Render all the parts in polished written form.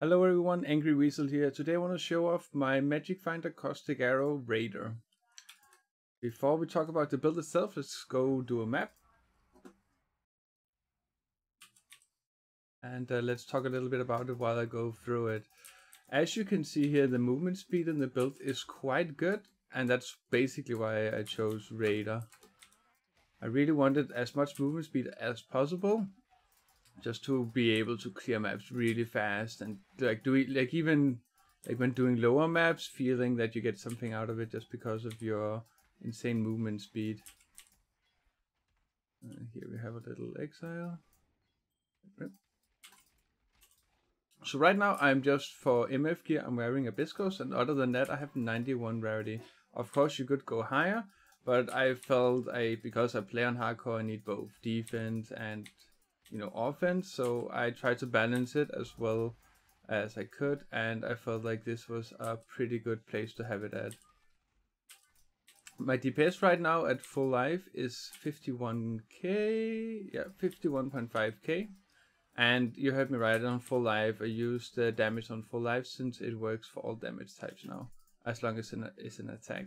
Hello everyone, Angryweasel here. Today I want to show off my Magic Finder Caustic Arrow Raider. Before we talk about the build itself, let's go do a map. And let's talk a little bit about it while I go through it. As you can see here, the movement speed in the build is quite good. And that's basically why I chose Raider. I really wanted as much movement speed as possible, just to be able to clear maps really fast and even when doing lower maps, feeling that you get something out of it just because of your insane movement speed. Here we have a little exile. So right now I'm just for MF gear, I'm wearing Hibiscus, and other than that I have 91 rarity. Of course you could go higher, but I felt because I play on hardcore I need both defense and offense, so I tried to balance it as well as I could, and I felt like this was a pretty good place to have it at. My DPS right now at full life is 51k, 51.5k, and you heard me right, on full life I use the damage on full life since it works for all damage types now, as long as it's an attack.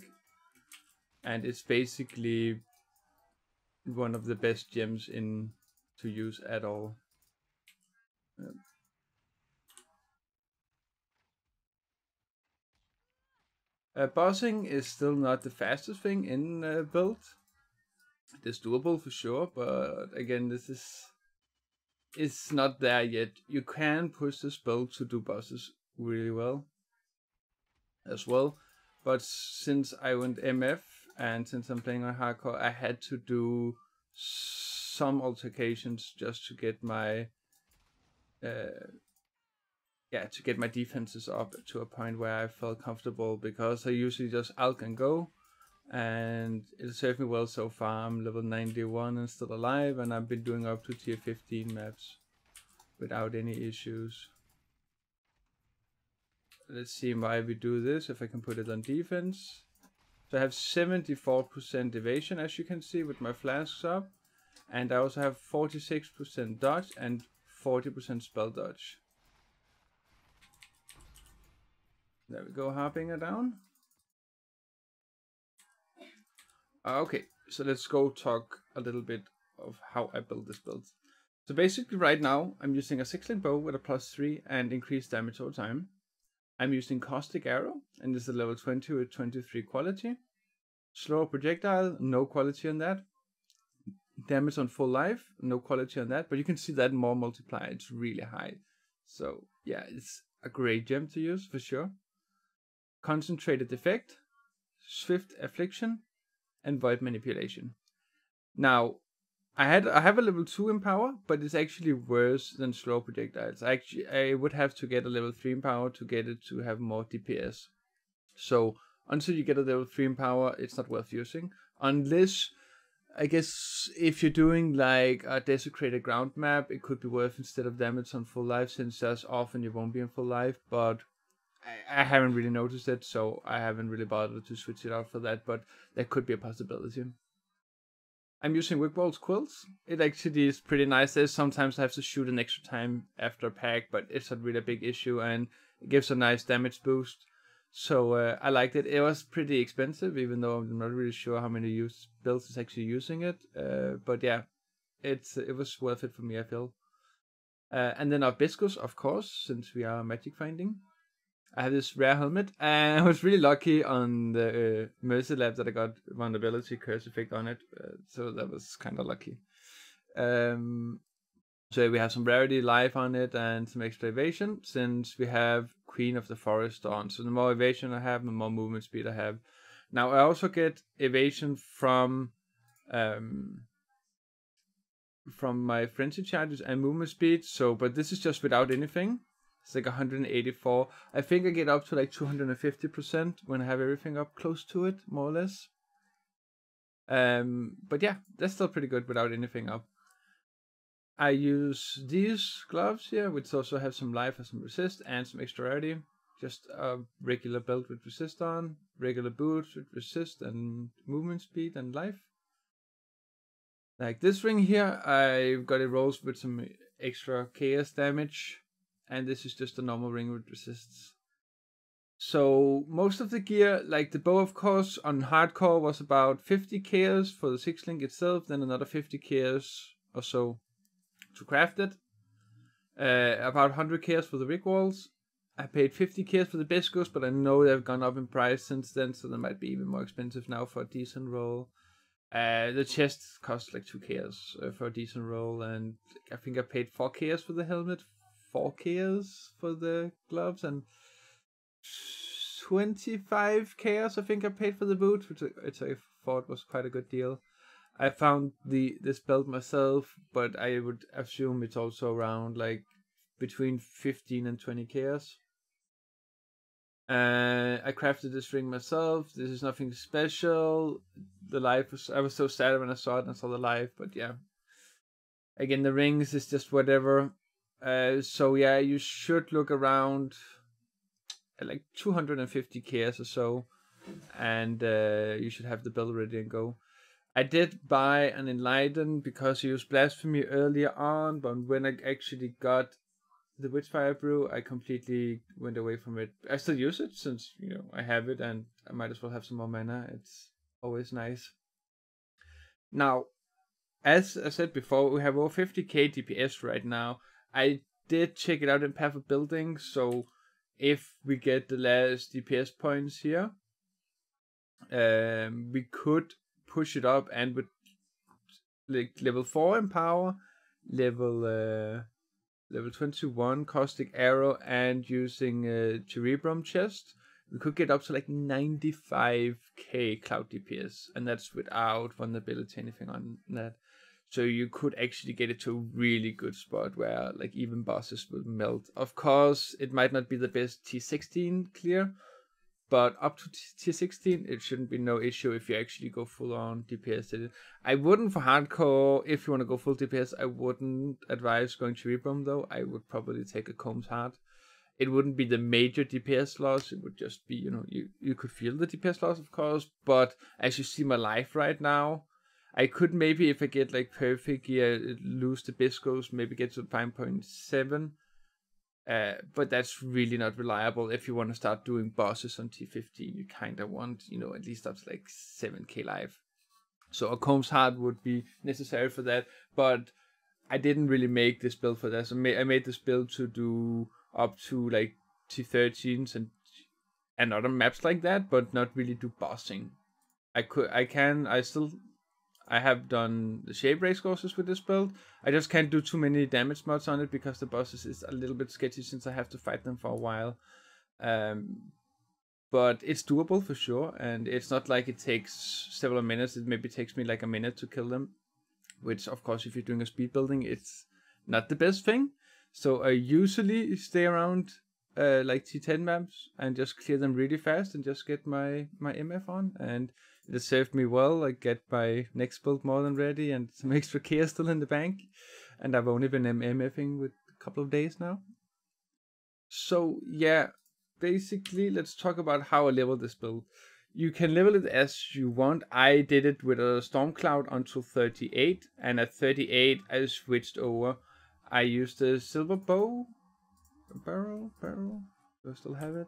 And it's basically one of the best gems to use at all. Bossing is still not the fastest thing in build. It is doable for sure, but again, it's not there yet. You can push this build to do bosses really well as well, but since I went MF and since I'm playing on hardcore, I had to do some altercations just to get my defenses up to a point where I felt comfortable, because I usually just ult and go, and it served me well so far. I'm level 91 and still alive, and I've been doing up to tier 15 maps without any issues. Let's see why we do this, if I can put it on defense. So I have 74% evasion, as you can see, with my flasks up, and I also have 46% dodge and 40% spell dodge. There we go, harping it down. Okay, so let's go talk a little bit of how I build this build. So basically right now, I'm using a 6-link bow with a +3 and increased damage over time. I'm using Caustic Arrow, and this is a level 20 with 23 quality. Slower projectile, no quality on that. Damage on full life, no quality on that, but you can see that more multiplier, it's really high. So yeah, it's a great gem to use for sure. Concentrated effect, swift affliction, and void manipulation. Now, I have a level 2 in power, but it's actually worse than slow projectiles. I would have to get a level 3 in power to get it to have more DPS. So until you get a level 3 in power, it's not worth using. Unless, I guess, if you're doing like a desecrated ground map, it could be worth instead of damage on full life, since there's often you won't be on full life, but I haven't really noticed it, so I haven't really bothered to switch it out for that, but that could be a possibility. I'm using Wigwall's quills. It actually is pretty nice. There's sometimes I have to shoot an extra time after a pack, but it's not really a big issue, and it gives a nice damage boost. So I liked it. It was pretty expensive, even though I'm not really sure how many builds is actually using it. But yeah, it was worth it for me, I feel. And then our Hibiscus, of course, since we are magic finding. I have this rare helmet, and I was really lucky on the Mercy Lab that I got vulnerability curse effect on it, so that was kind of lucky. So we have some rarity life on it and some extra evasion, since we have Queen of the Forest on. So the more evasion I have, the more movement speed I have. Now I also get evasion from my frenzy charges and movement speed. So, but this is just without anything. It's like 184. I think I get up to like 250% when I have everything up close to it, more or less. But yeah, that's still pretty good without anything up. I use these gloves here, which also have some life and some resist and some extra rarity. Just a regular belt with resist on, regular boots with resist and movement speed and life. Like this ring here, I've got it rolls with some extra chaos damage. and this is just a normal ring with resists. So most of the gear, like the bow of course on hardcore was about 50 KS for the 6-link itself, then another 50 KS or so to craft it. About 100 KS for the rig walls. I paid 50 KS for the biscuits, but I know they've gone up in price since then, so they might be even more expensive now for a decent roll. The chest costs like 2 KS for a decent roll, and I think I paid 4 KS for the helmet, 4 KS for the gloves, and 25 KS I think I paid for the boot, which I thought was quite a good deal. I found this belt myself, but I would assume it's also around like between 15 and 20 KS. I crafted this ring myself. This is nothing special. I was so sad when I saw it and saw the live, but yeah. Again, the rings is just whatever. So yeah, you should look around like 250 KS or so, and you should have the build ready and go. I did buy an Enlighten because he used Blasphemy earlier on, but when I actually got the Witchfire Brew, I completely went away from it. I still use it since, you know, I have it and I might as well have some more mana. It's always nice. Now, as I said before, we have over 50k DPS right now. I did check it out in Path of Building, so if we get the last DPS points here, we could push it up, and with like level 4 in power, level 21 caustic arrow, and using Cerebrum chest, we could get up to like 95k cloud DPS, and that's without vulnerability, anything on that. So you could actually get it to a really good spot where like even bosses will melt. Of course, it might not be the best T16 clear, but up to tier 16, it shouldn't be no issue if you actually go full on DPS. I wouldn't for hardcore, if you want to go full DPS, I wouldn't advise going to Cerebrum though. I would probably take a Combs Heart. It wouldn't be the major DPS loss, it would just be, you know, you could feel the DPS loss of course, but as you see my life right now, I could maybe, if I get like perfect gear, lose the Biscos, maybe get to 5.7. But that's really not reliable. If you want to start doing bosses on T15, you kind of want, you know, at least up to like 7k life. So a Combs Heart would be necessary for that, but I didn't really make this build for that. So I made this build to do up to like T13s and other maps like that, but not really do bossing. I have done the shape race courses with this build. I just can't do too many damage mods on it because the bosses is a little bit sketchy since I have to fight them for a while. But it's doable for sure, and it's not like it takes several minutes. It maybe takes me like a minute to kill them, which of course if you're doing a speed building, it's not the best thing. So I usually stay around like T10 maps and just clear them really fast and just get my MF on, and it has served me well. I get my next build more than ready and some extra care still in the bank, and I've only been MFing with a couple of days now. So yeah, basically let's talk about how I level this build. You can level it as you want. I did it with a Stormcloud until 38, and at 38 I switched over. I used a silver bow, barrel. Do I still have it?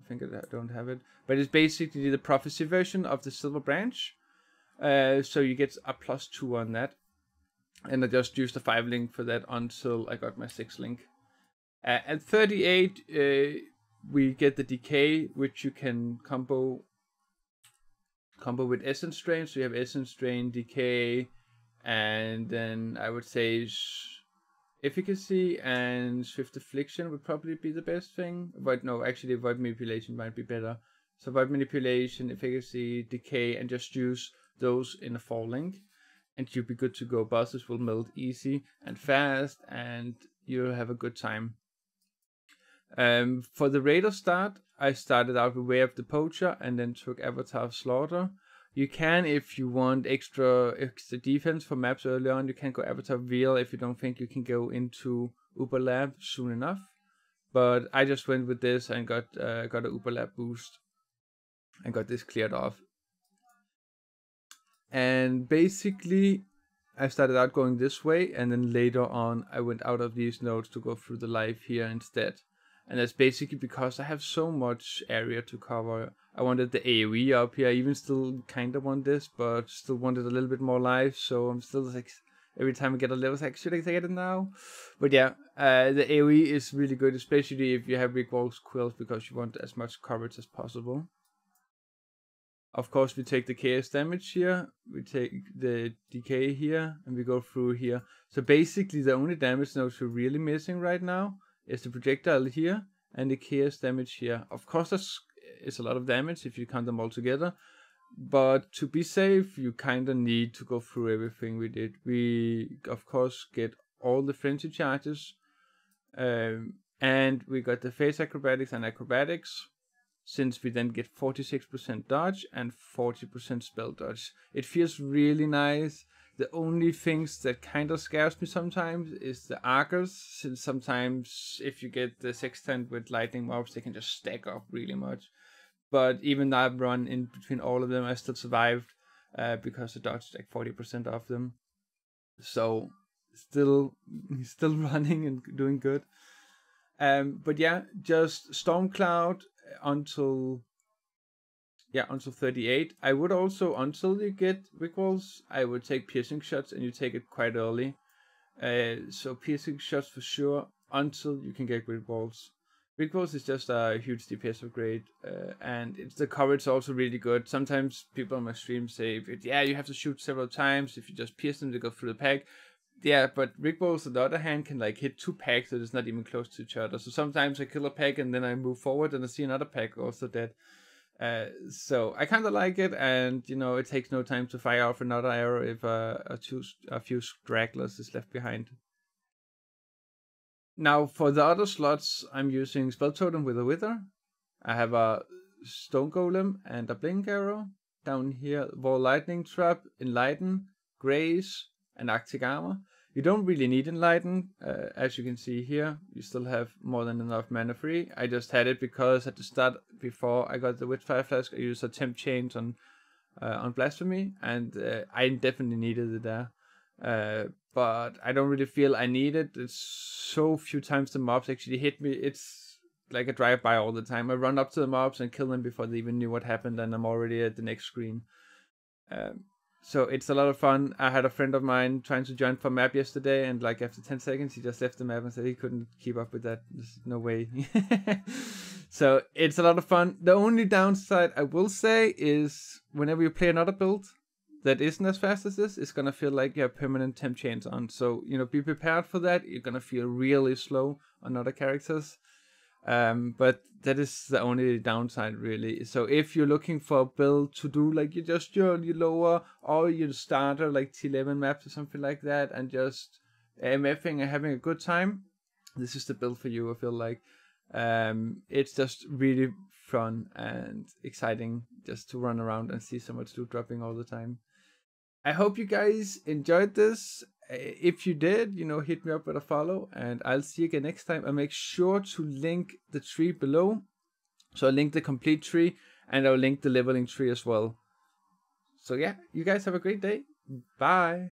I think I don't have it, but it's basically the prophecy version of the silver branch. So you get a +2 on that, and I just used a 5-link for that until I got my 6-link. At 38, we get the decay, which you can combo with essence drain. So you have essence drain, decay, and then I would say efficacy and swift affliction would probably be the best thing, but no, actually void manipulation might be better. So void manipulation, efficacy, decay, and just use those in a 4-link, and you'll be good to go. Bosses will melt easy and fast, and you'll have a good time. For the Raider start, I started out with Way of the Poacher and then took Avatar of Slaughter. You can, if you want extra defense for maps early on, you can go Avatar Veil if you don't think you can go into Uber Lab soon enough. But I just went with this and got a Uber Lab boost and got this cleared off. And basically, I started out going this way, and then later on I went out of these nodes to go through the life here instead. And that's basically because I have so much area to cover. I wanted the AoE up here. I even still kind of want this, but still wanted a little bit more life. So I'm still like, every time I get a level, like, should I get it now? But yeah, the AoE is really good, especially if you have big walls quills, because you want as much coverage as possible. Of course, we take the chaos damage here, we take the decay here, and we go through here. So basically, the only damage nodes we're really missing right now is the projectile here and the chaos damage here. Of course, it's a lot of damage if you count them all together, but to be safe, you kind of need to go through everything we did. We, of course, get all the frenzy charges, and we got the phase acrobatics and acrobatics, since we then get 46% dodge and 40% spell dodge. It feels really nice. The only things that kind of scares me sometimes is the archers, since sometimes if you get the sextant with lightning mobs, they can just stack up really much. But even though I've run in between all of them, I still survived because the dodge is like 40% of them. So still running and doing good. But yeah, just Stormcloud until 38. I would also, until you get Wigwalls, I would take piercing shots, and you take it quite early. So piercing shots for sure until you can get Wigwalls. Wigwalls is just a huge DPS upgrade, and the coverage is also really good. Sometimes people on my stream say, you have to shoot several times. If you just pierce them, they go through the pack. Yeah, but Wigwalls on the other hand can like hit 2 packs that is not even close to each other. So sometimes I kill a pack and then I move forward and I see another pack also dead. So I kind of like it, and it takes no time to fire off another arrow if a few stragglers is left behind. Now for the other slots, I'm using Spell Totem with a Wither. I have a Stone Golem and a Blink Arrow. Down here, Wall Lightning Trap, Enlighten, Grace, and Arctic Armor. You don't really need Enlighten, as you can see here. You still have more than enough mana free. I just had it because at the start, before I got the Witchfire Flask, I used a Temp Chains on Blasphemy, and I definitely needed it there. But I don't really feel I need it. It's so few times the mobs actually hit me. It's like a drive-by all the time. I run up to the mobs and kill them before they even knew what happened, and I'm already at the next screen. So it's a lot of fun. I had a friend of mine trying to join for map yesterday, and like after 10 seconds he just left the map and said he couldn't keep up with that. There's no way. So it's a lot of fun. The only downside I will say is whenever you play another build that isn't as fast as this, it's gonna feel like you have permanent temp chains on. So be prepared for that. You're gonna feel really slow on other characters. But that is the only downside really. So if you're looking for a build to do like your lower or your starter like T11 maps or something like that, and just MFing and having a good time, this is the build for you. I feel like it's just really fun and exciting just to run around and see so much loot dropping all the time. I hope you guys enjoyed this. If you did, hit me up with a follow, and I'll see you again next time. I'll make sure to link the tree below. So I'll link the complete tree, and I'll link the leveling tree as well. So yeah, you guys have a great day. Bye.